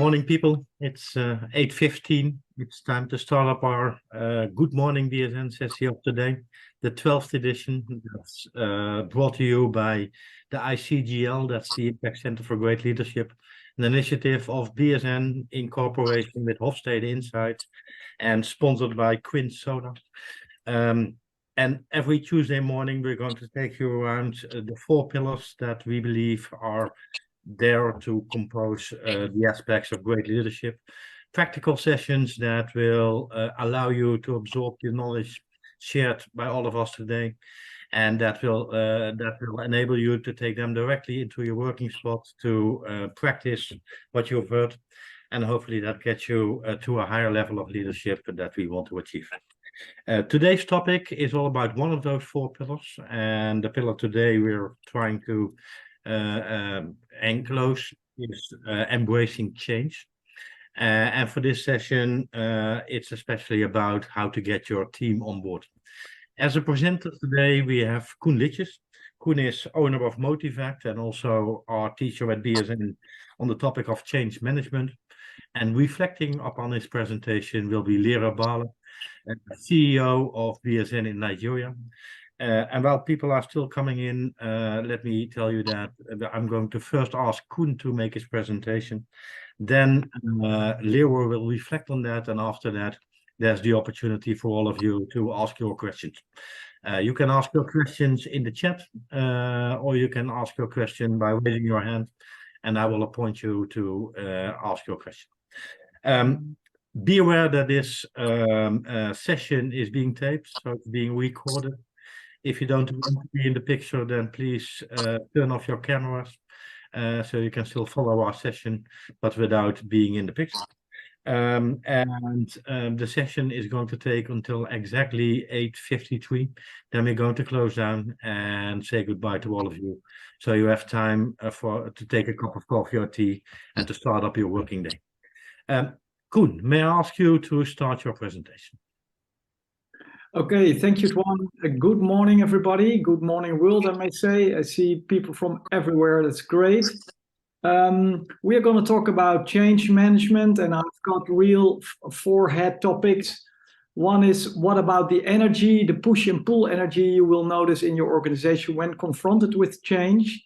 Morning, people. It's 8:15. It's time to start up our Good Morning BSN session of today, the 12th edition. That's brought to you by the ICGL, that's the Impact Center for Great Leadership, an initiative of BSN in cooperation with Hofstede Insights and sponsored by Quinn Soda. And every Tuesday morning, we're going to take you around the 4 pillars that we believe are there to compose the aspects of great leadership, practical sessions that will allow you to absorb the knowledge shared by all of us today, and that will enable you to take them directly into your working spot to practice what you've heard, and hopefully that gets you to a higher level of leadership that we want to achieve. Today's topic is all about one of those 4 pillars, and the pillar today we're trying to enclose is embracing change. And for this session, it's especially about how to get your team on board. As a presenter today, we have Koen Litjens. Koen is owner of Motivact and also our teacher at BSN on the topic of change management. And reflecting upon his presentation will be Lera Bale, CEO of BSN in Nigeria. And while people are still coming in, let me tell you that I'm going to first ask Koen to make his presentation. Then Lero will reflect on that, and after that, there's the opportunity for all of you to ask your questions. You can ask your questions in the chat, or you can ask your question by raising your hand, and I will appoint you to ask your question. Be aware that this session is being taped, so it's being recorded. If you don't want to be in the picture, then please turn off your cameras so you can still follow our session, but without being in the picture. The session is going to take until exactly 8:53. Then we're going to close down and say goodbye to all of you. So you have time to take a cup of coffee or tea and to start up your working day. Koen, may I ask you to start your presentation? Okay, thank you, Tuan. Good morning, everybody. Good morning, world, I may say. I see people from everywhere. That's great. We are going to talk about change management, and I've got 4 head topics. One is, what about the energy, the push and pull energy you will notice in your organization when confronted with change?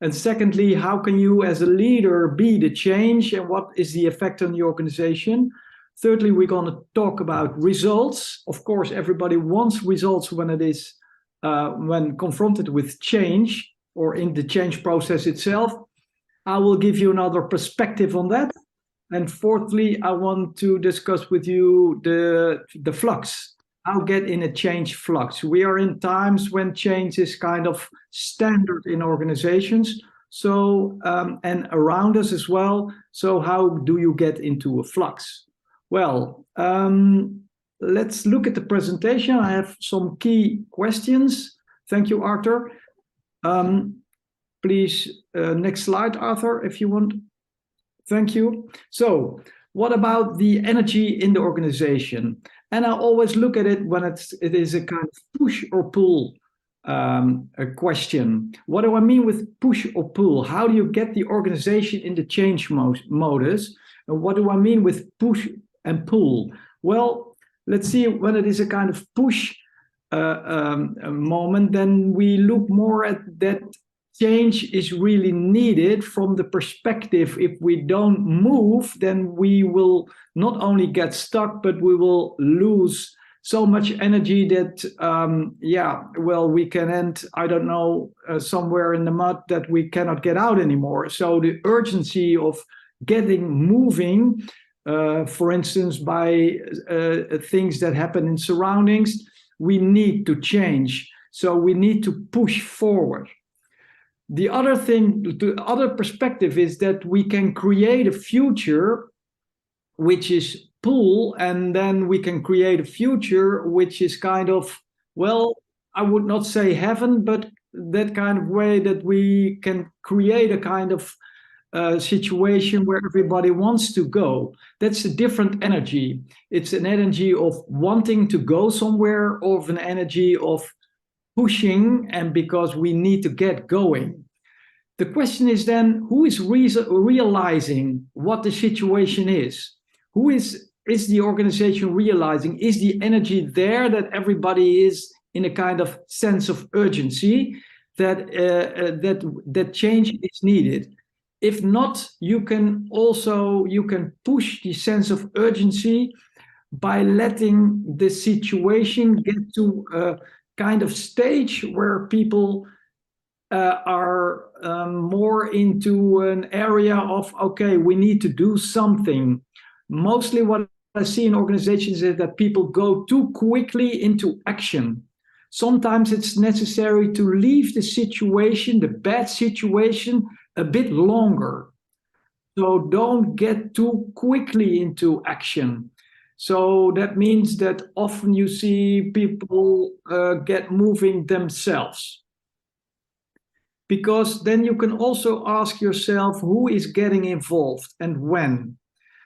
And secondly, how can you as a leader be the change, and what is the effect on the organization? Thirdly, we're going to talk about results. Of course, everybody wants results when it is when confronted with change or in the change process itself. I will give you another perspective on that. And fourthly, I want to discuss with you the flux. How get in a change flux? We are in times when change is kind of standard in organizations. So and around us as well. So how do you get into a flux? Well, let's look at the presentation. I have some key questions. Thank you, Arthur. Please, next slide, Arthur, if you want. Thank you. So, what about the energy in the organization? And I always look at it when it is a kind of push or pull a question. What do I mean with push or pull? How do you get the organization in the change modus? And what do I mean with push and pull? Well, let's see, when it is a kind of push moment, then we look more at that change is really needed from the perspective, if we don't move, then we will not only get stuck, but we will lose so much energy that, we can end, I don't know, somewhere in the mud that we cannot get out anymore. So the urgency of getting moving, for instance, by things that happen in surroundings, we need to change. So we need to push forward. The other thing, the other perspective is that we can create a future which is pull, and then we can create a future which is kind of, well, I would not say heaven, but that kind of way that we can create a kind of situation where everybody wants to go. That's a different energy. It's an energy of wanting to go somewhere, or of an energy of pushing, and because we need to get going. The question is then, who is realizing what the situation is? Who is the organization realizing? Is the energy there that everybody is in a kind of sense of urgency that change is needed? If not, you can push the sense of urgency by letting the situation get to a kind of stage where people are more into an area of, okay, we need to do something. Mostly what I see in organizations is that people go too quickly into action. Sometimes it's necessary to leave the situation, the bad situation, a bit longer. So don't get too quickly into action. So that means that often you see people get moving themselves. Because then you can also ask yourself who is getting involved and when.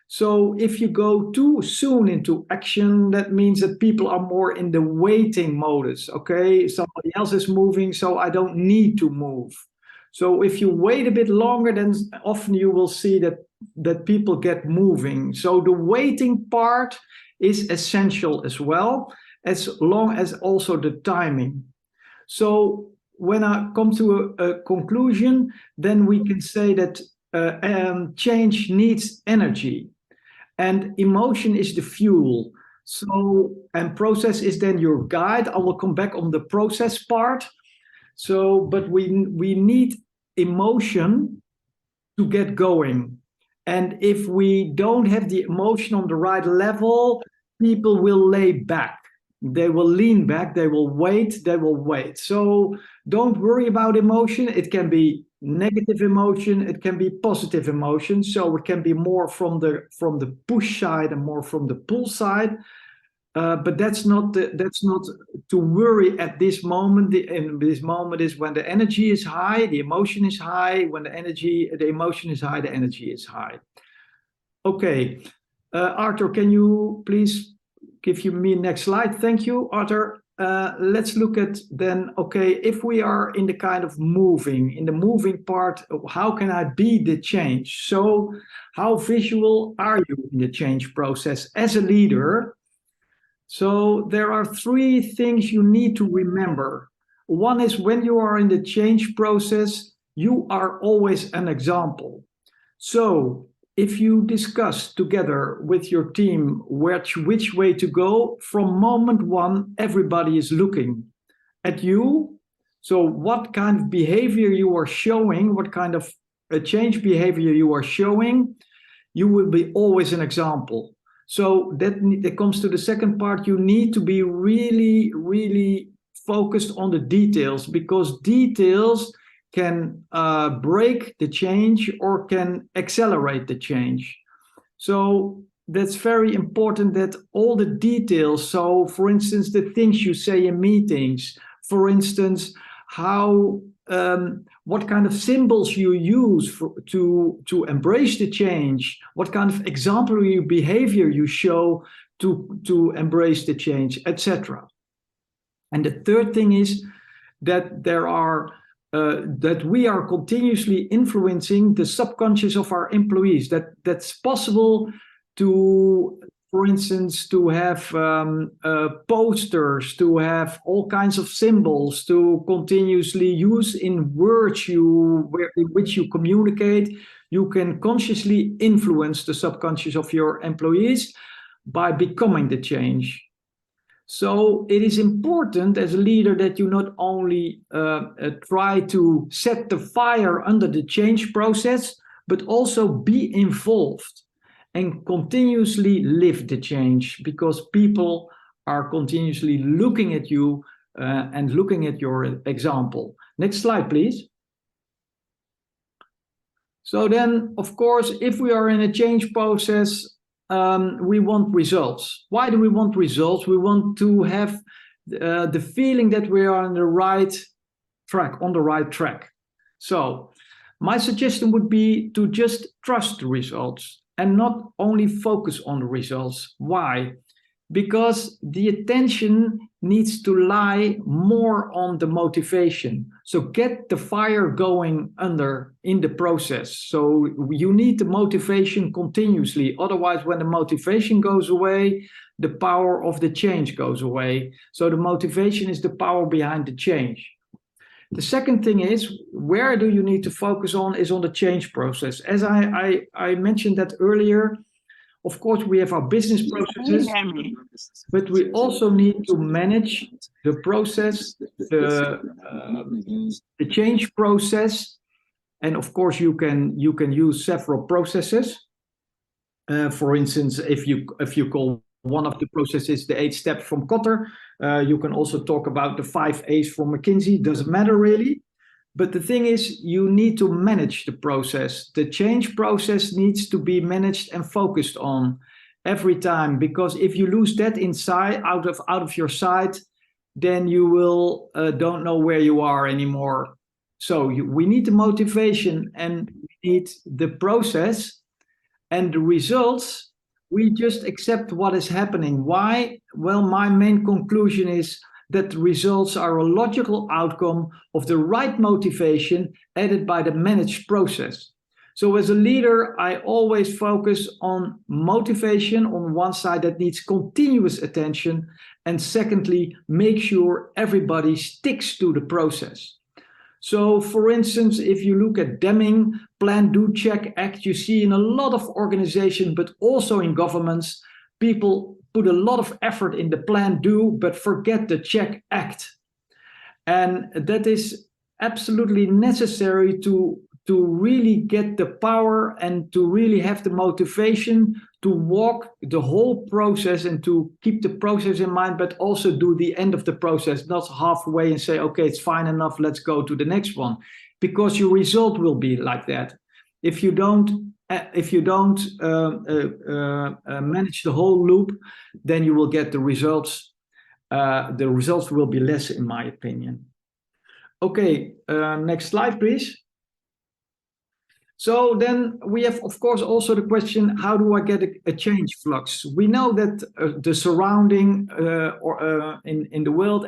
So if you go too soon into action, that means that people are more in the waiting modus. Okay, somebody else is moving, so I don't need to move. So if you wait a bit longer, then often you will see that people get moving. So the waiting part is essential as well, as long as also the timing. So when I come to a conclusion, then we can say that change needs energy. And emotion is the fuel. So, and process is then your guide. I will come back on the process part. So, but we need emotion to get going. And if we don't have the emotion on the right level, people will lay back. They will lean back, they will wait. So don't worry about emotion. It can be negative emotion, it can be positive emotion. So it can be more from the push side and more from the pull side. But that's not to worry at this moment. And this moment is when the energy is high, the emotion is high. When the emotion is high, the energy is high. Okay, Arthur, can you please give me next slide? Thank you, Arthur. Let's look at then, okay, if we are in the kind of in the moving part, how can I be the change? So how visual are you in the change process as a leader? So there are three things you need to remember. One is when you are in the change process, you are always an example. So if you discuss together with your team which way to go, from moment one, everybody is looking at you. So what kind of behavior you are showing, what kind of a change behavior you are showing, you will be always an example. So that comes to the second part. You need to be really, really focused on the details, because details can break the change or can accelerate the change. So that's very important, that all the details, so for instance, the things you say in meetings, for instance, how what kind of symbols you use to embrace the change, what kind of exemplary behavior you show to embrace the change, etc. And the third thing is that that we are continuously influencing the subconscious of our employees. That's possible to, for instance, to have posters, to have all kinds of symbols, to continuously use in words in which you communicate. You can consciously influence the subconscious of your employees by becoming the change. So it is important as a leader that you not only try to set the fire under the change process, but also be involved and continuously live the change, because people are continuously looking at you and looking at your example. Next slide, please. So then, of course, if we are in a change process, we want results. Why do we want results? We want to have the feeling that we are on the right track. So my suggestion would be to just trust the results and not only focus on the results. Why? because the attention needs to lie more on the motivation. So get the fire going in the process. So you need the motivation continuously. Otherwise, when the motivation goes away, the power of the change goes away. So the motivation is the power behind the change. The second thing is, where do you need to focus on is on the change process. As I mentioned that earlier, of course, we have our business processes, but we also need to manage the process, the change process. And of course, you can use several processes. For instance, if you call one of the processes the 8 steps from Kotter, you can also talk about the 5 A's from McKinsey. Doesn't matter really. But the thing is, you need to manage the process. The change process needs to be managed and focused on every time, because if you lose that inside, out of your sight, then you will don't know where you are anymore. So we need the motivation and we need the process, and the results, we just accept what is happening. Why? Well, my main conclusion is that the results are a logical outcome of the right motivation added by the managed process. So as a leader, I always focus on motivation on one side that needs continuous attention, and secondly, make sure everybody sticks to the process. So for instance, if you look at Deming, Plan, Do, Check, Act, you see in a lot of organizations, but also in governments, people put a lot of effort in the plan, do, but forget the check, act. And that is absolutely necessary to really get the power and to really have the motivation to walk the whole process and to keep the process in mind, but also do the end of the process, not halfway and say, okay, it's fine enough, let's go to the next one. Because your result will be like that. If you don't manage the whole loop, then you will get the results. The results will be less, in my opinion. Okay, next slide, please. So then we have, of course, also the question, how do I get a change flux? We know that the surrounding in the world,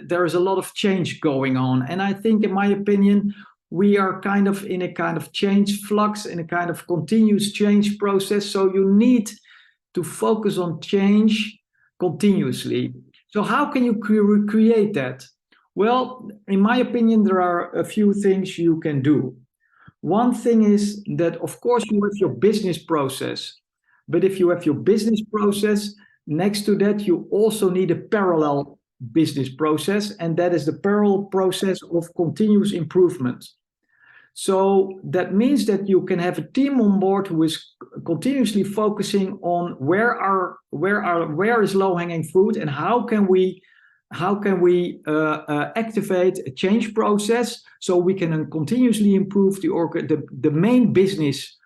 there is a lot of change going on. And I think, in my opinion, we are kind of in a kind of change flux, in a kind of continuous change process. So you need to focus on change continuously. So how can you create that? Well, in my opinion, there are a few things you can do. One thing is that, of course, you have your business process. But if you have your business process, next to that, you also need a parallel business process. And that is the parallel process of continuous improvement. So that means that you can have a team on board who is continuously focusing on where is low-hanging fruit and how can we activate a change process so we can continuously improve the main business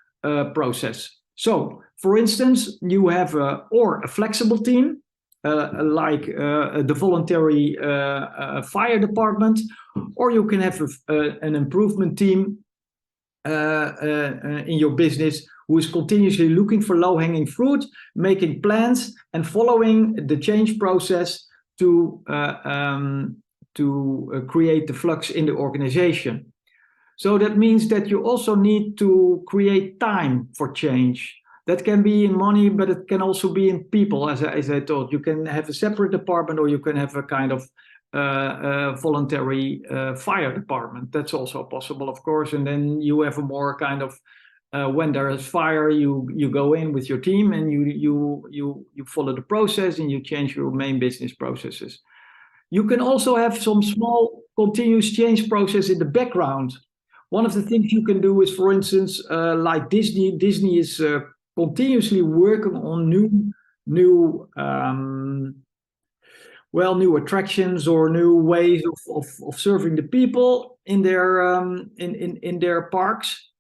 process. So, for instance, you have a flexible team, like the voluntary fire department, or you can have an improvement team in your business who is continuously looking for low-hanging fruit, making plans and following the change process to create the flux in the organization. So that means that you also need to create time for change. That can be in money, but it can also be in people, as I told. You can have a separate department, or you can have a kind of voluntary fire department. That's also possible, of course. And then you have a more kind of when there is fire, you go in with your team and you follow the process and you change your main business processes. You can also have some small continuous change process in the background. One of the things you can do is, for instance, like Disney. Disney is continuously working on new attractions or new ways of serving the people in their parks.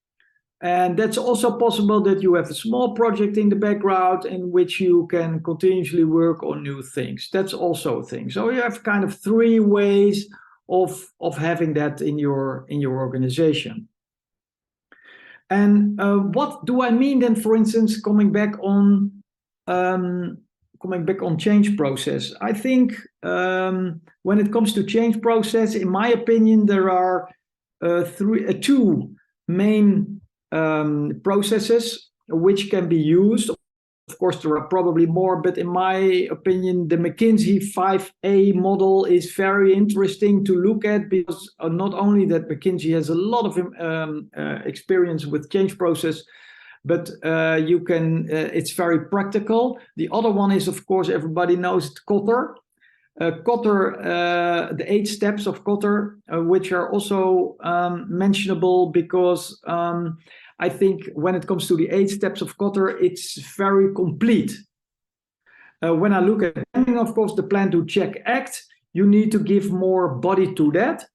And that's also possible that you have a small project in the background in which you can continuously work on new things. That's also a thing. So you have kind of 3 ways of having that in your organization. And what do I mean then, for instance, coming back on coming back on change process. I think when it comes to change process, in my opinion, there are two main processes which can be used. Of course, there are probably more, but in my opinion, the McKinsey 5A model is very interesting to look at, because not only that McKinsey has a lot of experience with change process, but it's very practical. The other one is, of course, everybody knows it, Kotter. The 8 steps of Kotter, which are also mentionable, because I think when it comes to the 8 steps of Kotter, it's very complete. When I look at, of course, the plan, do, check, act, you need to give more body to that,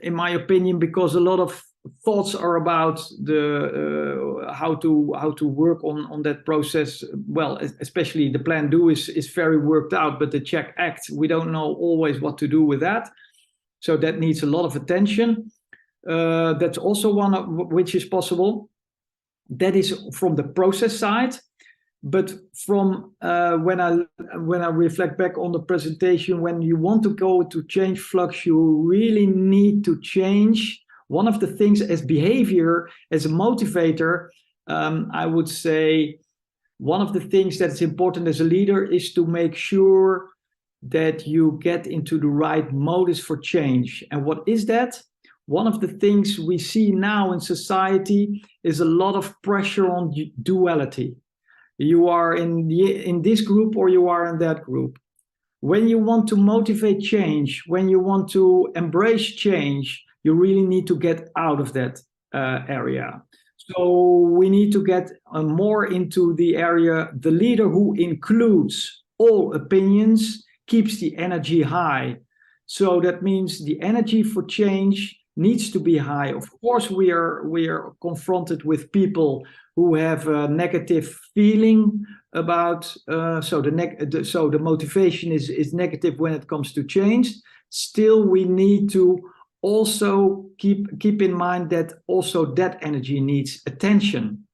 in my opinion, because a lot of thoughts are about the how to work on that process. Well, especially the plan, do is very worked out, but the check, act, we don't know always what to do with that. So that needs a lot of attention. That's also one of which is possible. That is from the process side. But from when I reflect back on the presentation, when you want to go to change flux, you really need to change. One of the things as behavior, as a motivator, I would say one of the things that's important as a leader is to make sure that you get into the right modus for change. And what is that? One of the things we see now in society is a lot of pressure on duality. You are in this group or you are in that group. When you want to motivate change, when you want to embrace change, you really need to get out of that area. So we need to get more into the area, the leader who includes all opinions, keeps the energy high. So that means the energy for change needs to be high. Of course, we are confronted with people who have a negative feeling about, so the motivation is negative when it comes to change. Still, we need to also keep in mind that also that energy needs attention.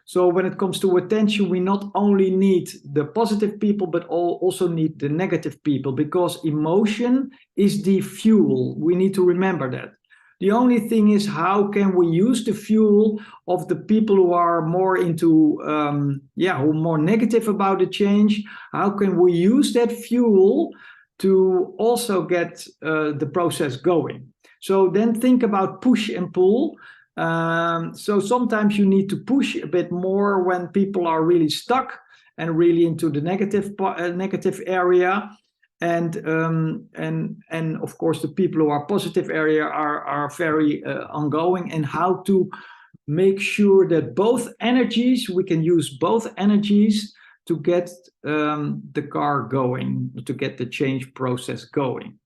So when it comes to attention, we not only need the positive people, but also need the negative people, because emotion is the fuel. We need to remember that. The only thing is, how can we use the fuel of the people who are more into, who are more negative about the change? How can we use that fuel to also get the process going? So then think about push and pull. So sometimes you need to push a bit more when people are really stuck and really into the negative area. And of course, the people who are positive area are very ongoing, and how to make sure that both energies, we can use both energies to get the car going, to get the change process going.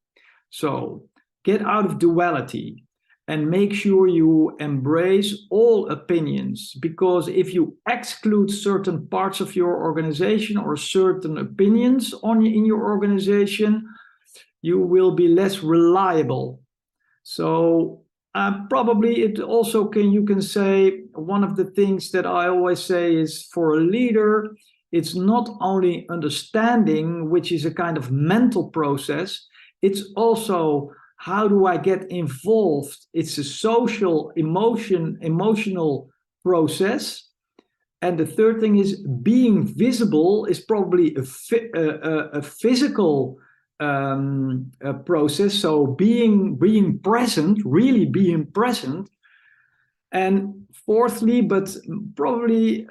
So get out of duality and make sure you embrace all opinions, because if you exclude certain parts of your organization or certain opinions in your organization, you will be less reliable. So probably it also you can say, one of the things that I always say is, for a leader, it's not only understanding, which is a kind of mental process, it's also, how do I get involved? It's a social, emotional process. And the third thing is, being visible is probably a physical process. So being present, really being present. And fourthly, but probably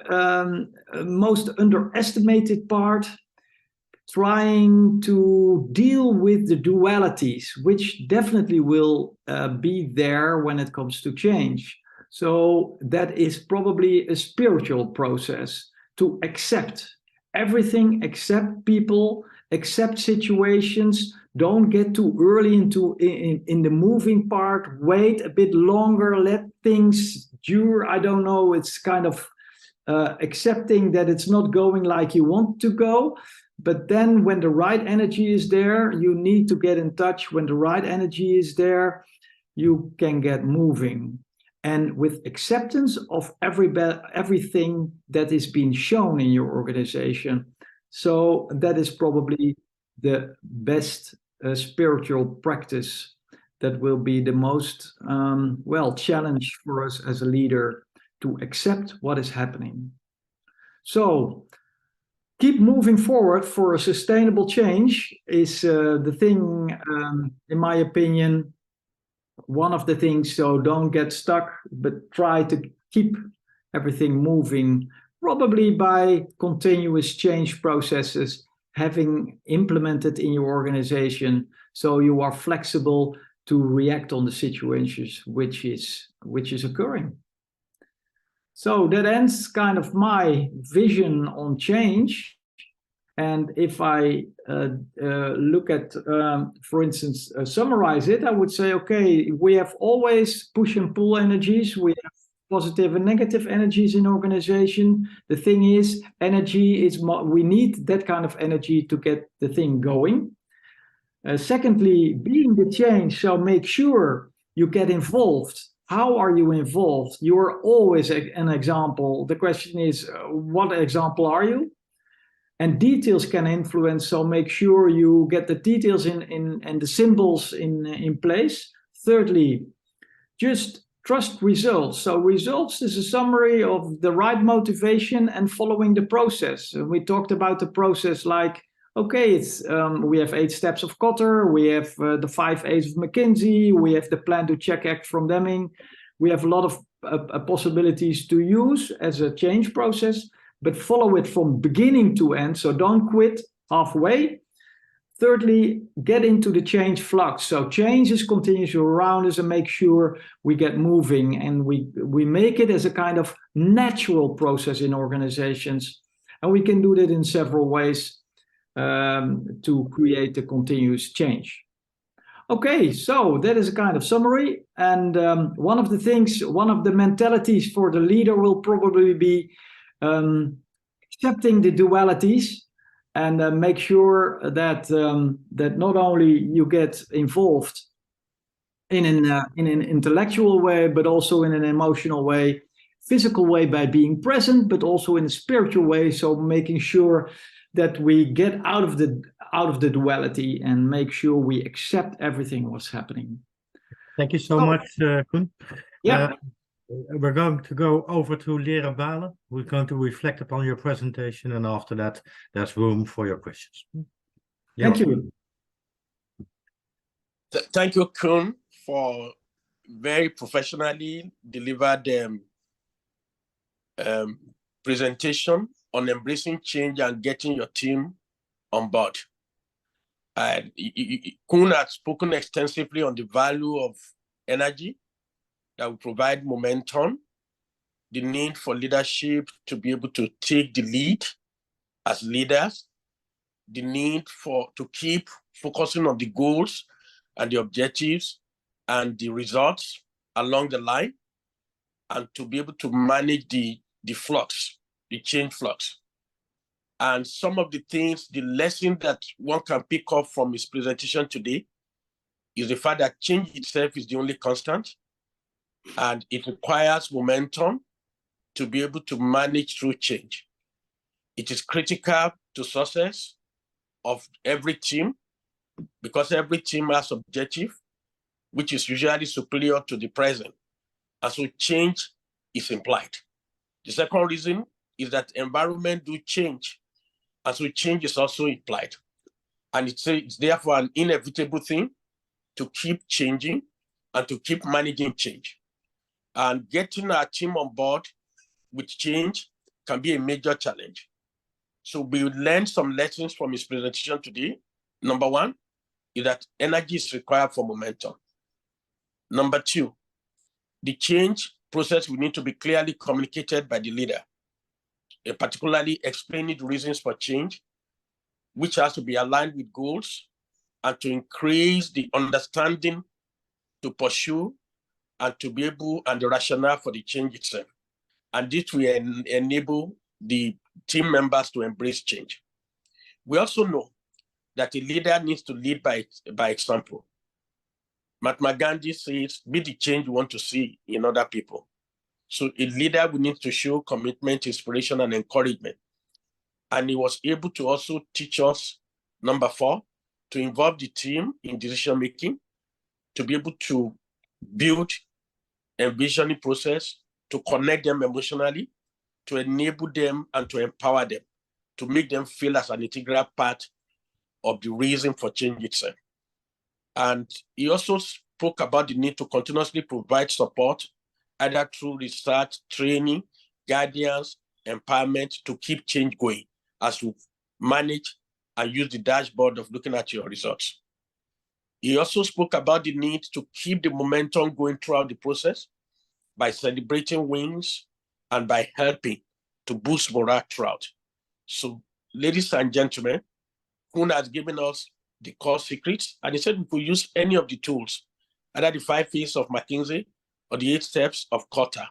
most underestimated part, trying to deal with the dualities, which definitely will be there when it comes to change. So that is probably a spiritual process, to accept everything, accept people, accept situations. Don't get too early in the moving part. Wait a bit longer, let things dure. I don't know, it's kind of accepting that it's not going like you want to go. But then when the right energy is there, you need to get in touch. When the right energy is there, you can get moving. And with acceptance of everything that is being shown in your organization, So that is probably the best spiritual practice that will be the most challenge for us as a leader to accept what is happening. So keep moving forward for a sustainable change is the thing, in my opinion, one of the things. So don't get stuck, but try to keep everything moving, probably by continuous change processes having implemented in your organization, so you are flexible to react on the situations which is occurring. So that ends kind of my vision on change. And if I look at, for instance, summarize it, I would say, okay, we have always push and pull energies. We have positive and negative energies in organization. The thing is, energy is we need that kind of energy to get the thing going. Secondly, being the change, so make sure you get involved. How are you involved? You are always an example. The question is, what example are you? And details can influence, so make sure you get the details and the symbols in place. Thirdly, just trust results. So results is a summary of the right motivation and following the process. We talked about the process like, okay, it's we have 8 steps of Kotter, we have the 5 A's of McKinsey, we have the plan to check act from Deming. We have a lot of possibilities to use as a change process, but follow it from beginning to end. So don't quit halfway. Thirdly, get into the change flux. So change is continuous around us, and make sure we get moving, and we make it as a kind of natural process in organizations. And we can do that in several ways to create the continuous change. Okay, so that is a kind of summary. And one of the mentalities for the leader will probably be accepting the dualities, and make sure that not only you get involved in an intellectual way, but also in an emotional way, physical way by being present, but also in a spiritual way. So making sure that we get out of the duality and make sure we accept everything what's happening. Thank you so much, Koen. Yeah. We're going to go over to Lera Balen. We're going to reflect upon your presentation, and after that, there's room for your questions. Thank you. Thank you, Koen, for very professionally delivered presentation on embracing change and getting your team on board. Koen has spoken extensively on the value of energy that will provide momentum, the need for leadership to be able to take the lead as leaders, the need to keep focusing on the goals and the objectives and the results along the line, and to be able to manage the flux, the change flux. And some of the things, the lesson that one can pick up from his presentation today is the fact that change itself is the only constant, and it requires momentum to be able to manage through change. It is critical to success of every team, because every team has objective, which is usually superior to the present. And so change is implied. The second reason is that environment do change, and so change is also implied. And it's therefore an inevitable thing to keep changing and to keep managing change. And getting our team on board with change can be a major challenge. So we learned some lessons from his presentation today. Number one is that energy is required for momentum. Number two, the change process will need to be clearly communicated by the leader, particularly explaining the reasons for change, which has to be aligned with goals, and to increase the understanding to pursue and to be able, and the rationale for the change itself. And this will enable the team members to embrace change. We also know that a leader needs to lead by example. Mahatma Gandhi says, be the change you want to see in other people. So a leader will need to show commitment, inspiration, and encouragement. And he was able to also teach us, number 4, to involve the team in decision making, to be able to build envisioning process, to connect them emotionally, to enable them and to empower them, to make them feel as an integral part of the reason for change itself. And he also spoke about the need to continuously provide support, either through research, training, guidance, empowerment, to keep change going as you manage and use the dashboard of looking at your results. He also spoke about the need to keep the momentum going throughout the process by celebrating wins and by helping to boost morale throughout. So, ladies and gentlemen, Koen has given us the core secrets, and he said we could use any of the tools, either the 5 phases of McKinsey or the 8 steps of Kotter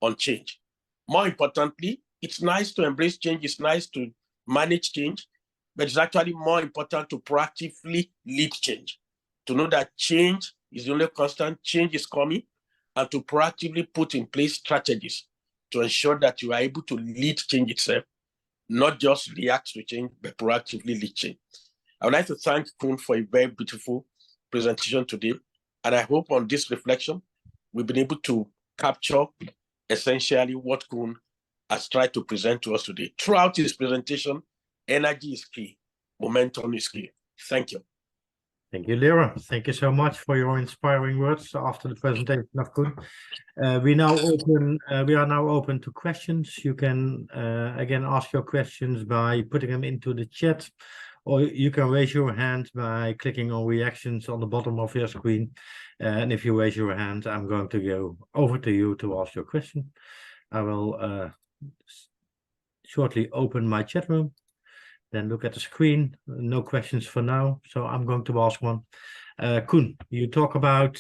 on change. More importantly, it's nice to embrace change, it's nice to manage change, but it's actually more important to proactively lead change, to know that change is the only constant, change is coming, and to proactively put in place strategies to ensure that you are able to lead change itself, not just react to change, but proactively lead change. I would like to thank Koen for a very beautiful presentation today. And I hope on this reflection, we've been able to capture essentially what Koen has tried to present to us today. Throughout his presentation, energy is key, momentum is key. Thank you. Thank you, Lira. Thank you so much for your inspiring words after the presentation of Koen. We are now open to questions. You can again ask your questions by putting them into the chat, or you can raise your hand by clicking on reactions on the bottom of your screen. And if you raise your hand, I'm going to go over to you to ask your question. I will shortly open my chat room. Then look at the screen. No questions for now, so I'm going to ask one. Koen, you talk about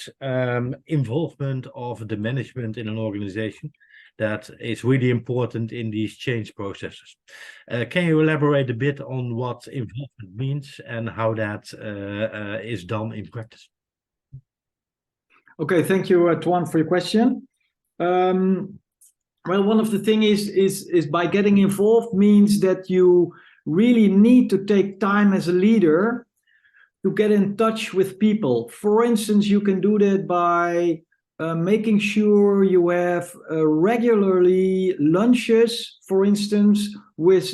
involvement of the management in an organization that is really important in these change processes. Can you elaborate a bit on what involvement means and how that is done in practice? Okay, thank you, Tuan, for your question. Well, one of the things is by getting involved means that you really need to take time as a leader to get in touch with people. For instance, you can do that by making sure you have regularly lunches, for instance, with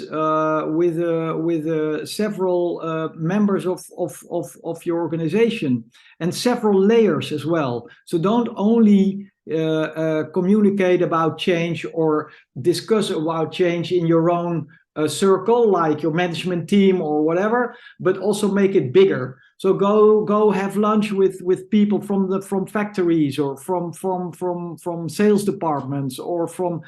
several members of your organization, and several layers as well. So don't only communicate about change or discuss about change in your own circle, like your management team or whatever, but also make it bigger. So go have lunch with people from factories or from sales departments or from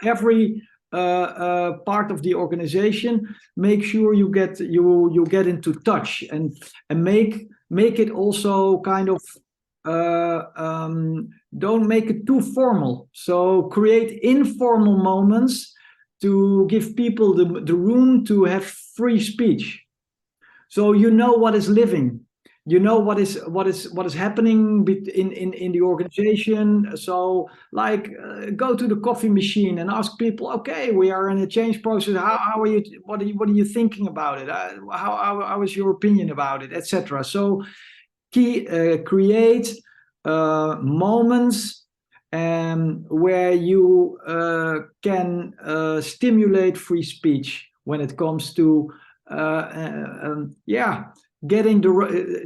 every part of the organization. Make sure you get into touch and make it also kind of don't make it too formal. So create informal moments to give people the room to have free speech. So you know what is living, you know what is happening in the organization. So like go to the coffee machine and ask people, okay, we are in a change process. How are you? What are you thinking about it? How is your opinion about it, etc. So create moments where you can stimulate free speech when it comes to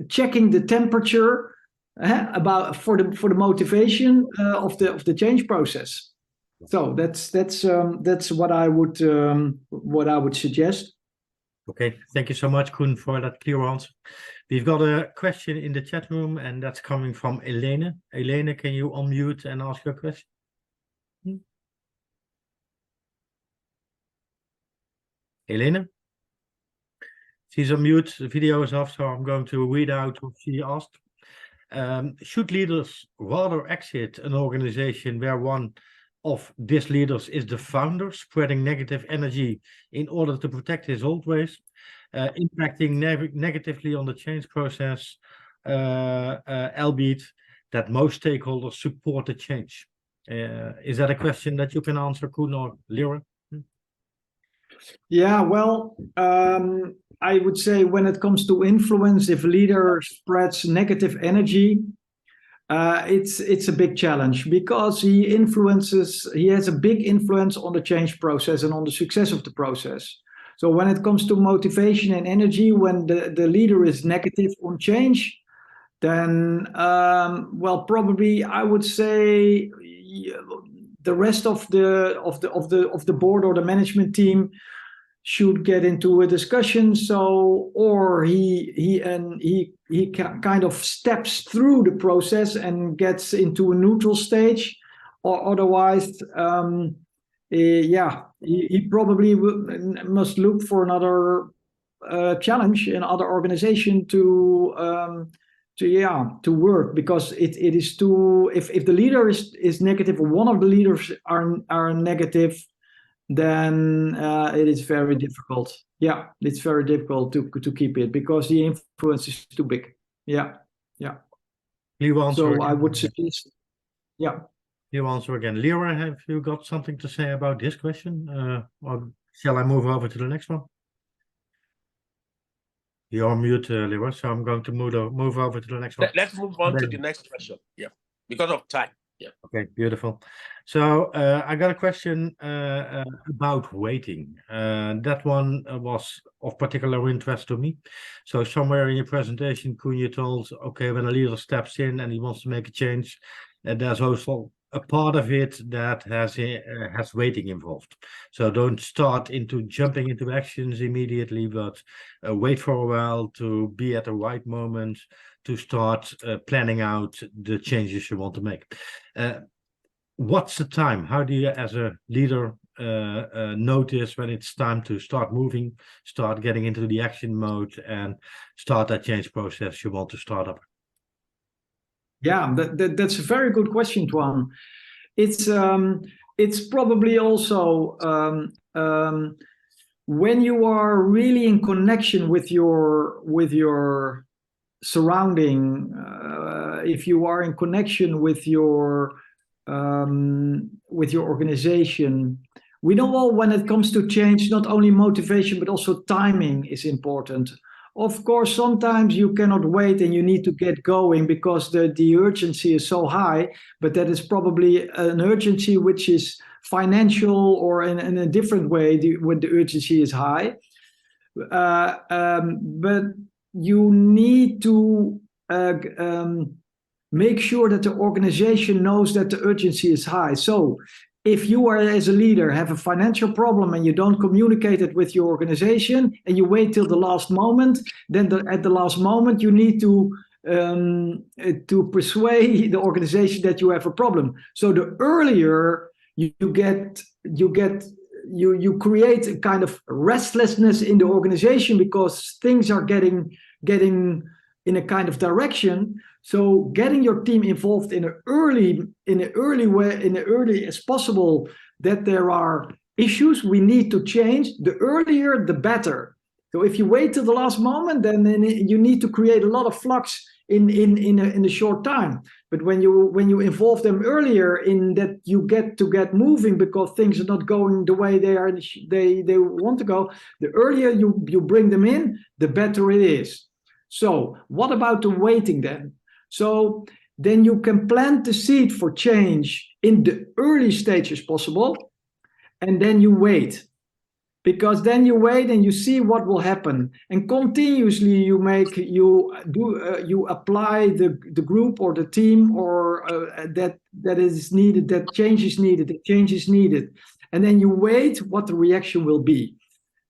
checking the temperature for the motivation of the change process. So that's what I would suggest. Okay, thank you so much, Koen, for that clear answer. We've got a question in the chat room, and that's coming from Elena. Elena, can you unmute and ask your question? Elena? She's on mute, the video is off, so I'm going to read out what she asked. Should leaders rather exit an organization where one of these leaders is the founder, spreading negative energy in order to protect his old ways, impacting negatively on the change process, albeit that most stakeholders support the change? Is that a question that you can answer, Koen or Lira? Yeah, well, I would say when it comes to influence, if a leader spreads negative energy, it's a big challenge because he has a big influence on the change process and on the success of the process. So when it comes to motivation and energy, when the leader is negative on change, then well, probably I would say the rest of the board or the management team should get into a discussion. So, or he kind of steps through the process and gets into a neutral stage, or otherwise, yeah, he probably must look for another challenge in other organization to work, because it is too, if the leader is negative, or one of the leaders are negative, then it is very difficult. Yeah, it's very difficult to keep it because the influence is too big. Yeah. So I would suggest, yeah. You answer again. Leroy, have you got something to say about this question? Or shall I move over to the next one? You're on mute, Leroy, so I'm going to move over to the next one. Let's move on to the next question. Yeah, because of time. Yeah. Okay, beautiful. So I got a question about waiting. That one was of particular interest to me. So somewhere in your presentation, Koen, you told, okay, when a leader steps in and he wants to make a change, there's also a part of it that has waiting involved. So don't start jumping into actions immediately, but wait for a while to be at the right moment to start planning out the changes you want to make. What's the time? How do you, as a leader, notice when it's time to start moving, start getting into the action mode, and start that change process you want to start up? Yeah, that's a very good question, Tuan. It's probably also when you are really in connection with your surrounding, if you are in connection with your organization. We know all, when it comes to change, not only motivation but also timing is important. Of course, sometimes you cannot wait and you need to get going because the urgency is so high, but that is probably an urgency which is financial, or in a different way when the urgency is high. But you need to make sure that the organization knows that the urgency is high. So if you are, as a leader, have a financial problem and you don't communicate it with your organization and you wait till the last moment, then at the last moment you need to persuade the organization that you have a problem. So the earlier you create a kind of restlessness in the organization because things are getting in a kind of direction. So getting your team involved in an early as possible, that there are issues we need to change, the earlier the better. So if you wait till the last moment, then you need to create a lot of flux in a short time. But when you involve them earlier, in that you get moving because things are not going the way they want to go, the earlier you bring them in, the better it is. So what about the waiting then? So then you can plant the seed for change in the early stages possible, and then you wait. Because then you wait and you see what will happen, and continuously you apply the group or the team, or that is needed, that change is needed, and then you wait what the reaction will be.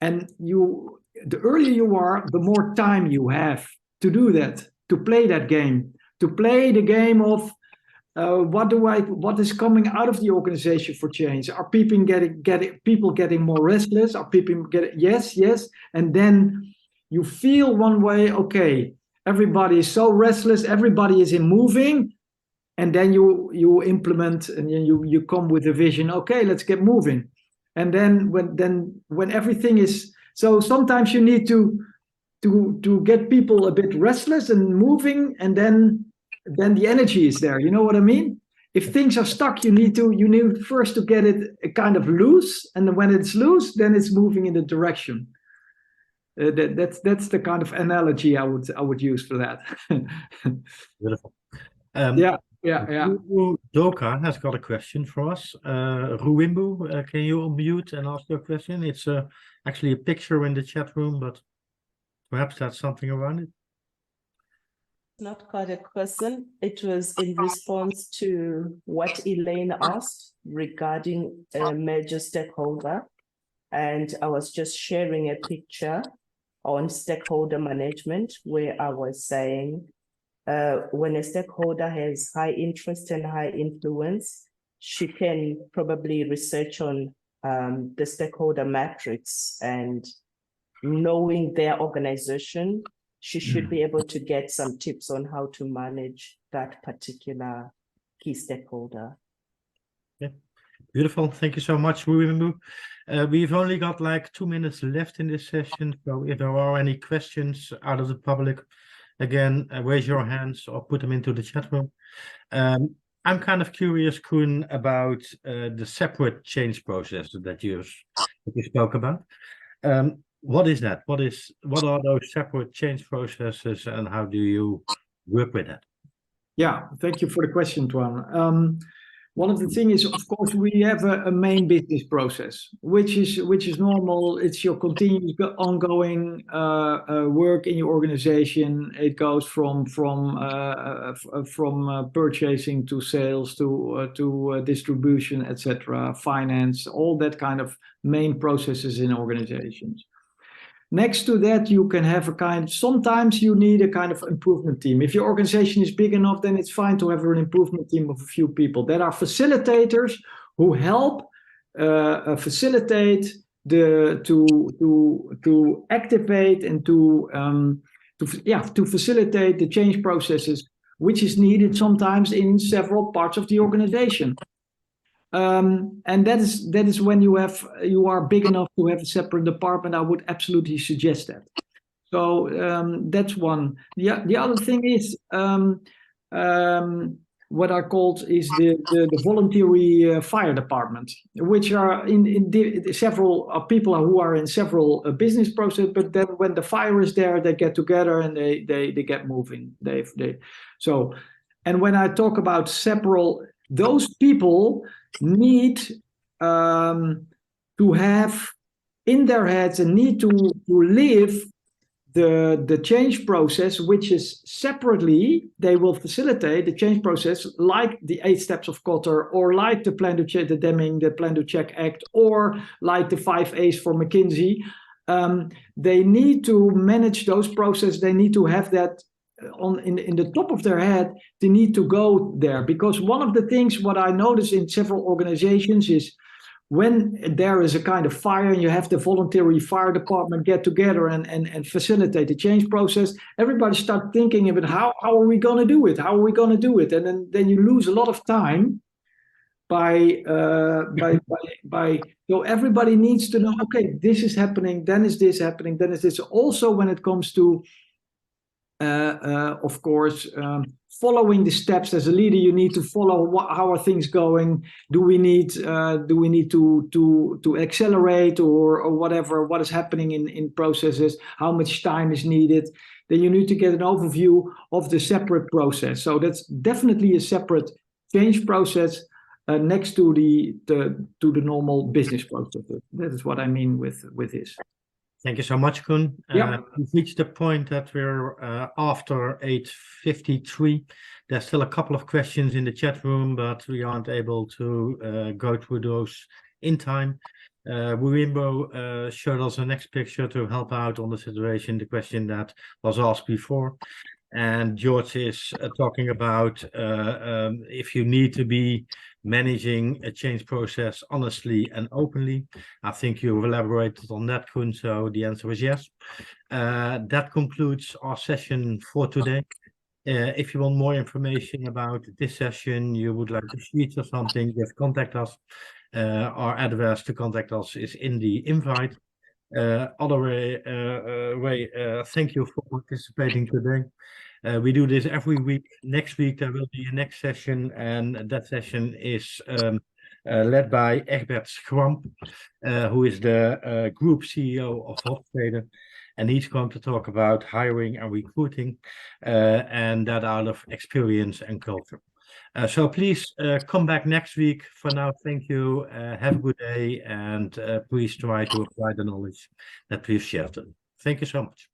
And the earlier you are, the more time you have to do that, to play that game, to play the game of what is coming out of the organization for change. Are people getting more restless? Are people getting yes, and then you feel one way, okay, everybody is so restless, everybody is in moving, and then you implement, and then you come with a vision. Okay, let's get moving. And then when everything is, so sometimes you need to get people a bit restless and moving, and then the energy is there. You know what I mean? if things are stuck, you need first to get it kind of loose, and then when it's loose, then it's moving in the direction. That's the kind of analogy I would use for that. Beautiful. Yeah. Ruwimbu Doka has got a question for us. Ruwimbu, can you unmute and ask your question? It's actually a picture in the chat room, but perhaps that's something around it. Not quite a question. It was in response to what Elaine asked regarding a major stakeholder. And I was just sharing a picture on stakeholder management where I was saying, when a stakeholder has high interest and high influence, she can probably research on the stakeholder matrix, and knowing their organization, she should be able to get some tips on how to manage that particular key stakeholder. Okay. Beautiful. Thank you so much, Ruwimbu. We've only got like 2 minutes left in this session. So if there are any questions out of the public, again, raise your hands or put them into the chat room. I'm kind of curious, Koen, about the separate change process that you spoke about. What is that? What are those separate change processes, and how do you work with that? Yeah, thank you for the question, Tuan. One of the things is, of course, we have a main business process, which is normal. It's your continuous ongoing work in your organization. It goes from purchasing to sales to distribution, etc., finance, all that kind of main processes in organizations. Next to that, you can have sometimes you need a kind of improvement team. If your organization is big enough, then it's fine to have an improvement team of a few people that are facilitators who help facilitate to activate and to facilitate the change processes, which is needed sometimes in several parts of the organization. And that is when you are big enough to have a separate department. I would absolutely suggest that. So that's one. The other thing is what I called is the voluntary fire department, which are in several people who are in several business processes. But then when the fire is there, they get together and they get moving. And when I talk about several, those people need to have in their heads and need to live the change process, which is separately, they will facilitate the change process like the 8 steps of Kotter, or like the plan to check, the Deming, the plan to check act, or like the 5 A's for McKinsey. They need to manage those processes. They need to have that in the top of their head. They need to go there, because one of the things what I notice in several organizations is when there is a kind of fire and you have the voluntary fire department get together and facilitate the change process, everybody start thinking about how are we going to do it? How are we going to do it? And then you lose a lot of time by so everybody needs to know, okay, this is happening, then is this happening, then is this. Also when it comes to of course, following the steps as a leader, you need to follow how are things going. Do we need to accelerate or whatever? What is happening in processes? How much time is needed? Then you need to get an overview of the separate process. So that's definitely a separate change process next to the normal business processes. That is what I mean with this. Thank you so much, Koen. Yeah. We've reached the point that we're after 8:53. There's still a couple of questions in the chat room, but we aren't able to go through those in time. Ruwimbu showed us the next picture to help out on the situation, the question that was asked before. And George is talking about if you need to be managing a change process honestly and openly. I think you've elaborated on that, Koen, so the answer is yes. That concludes our session for today. If you want more information about this session, you would like to sheet or something, just contact us. Our address to contact us is in the invite. Thank you for participating today. We do this every week. Next week there will be a next session, and that session is led by Egbert Schwamp, who is the group CEO of Hofstede, and he's going to talk about hiring and recruiting, and that out of experience and culture. So please come back next week. For now, thank you. Have a good day, and please try to apply the knowledge that we've shared. Thank you so much.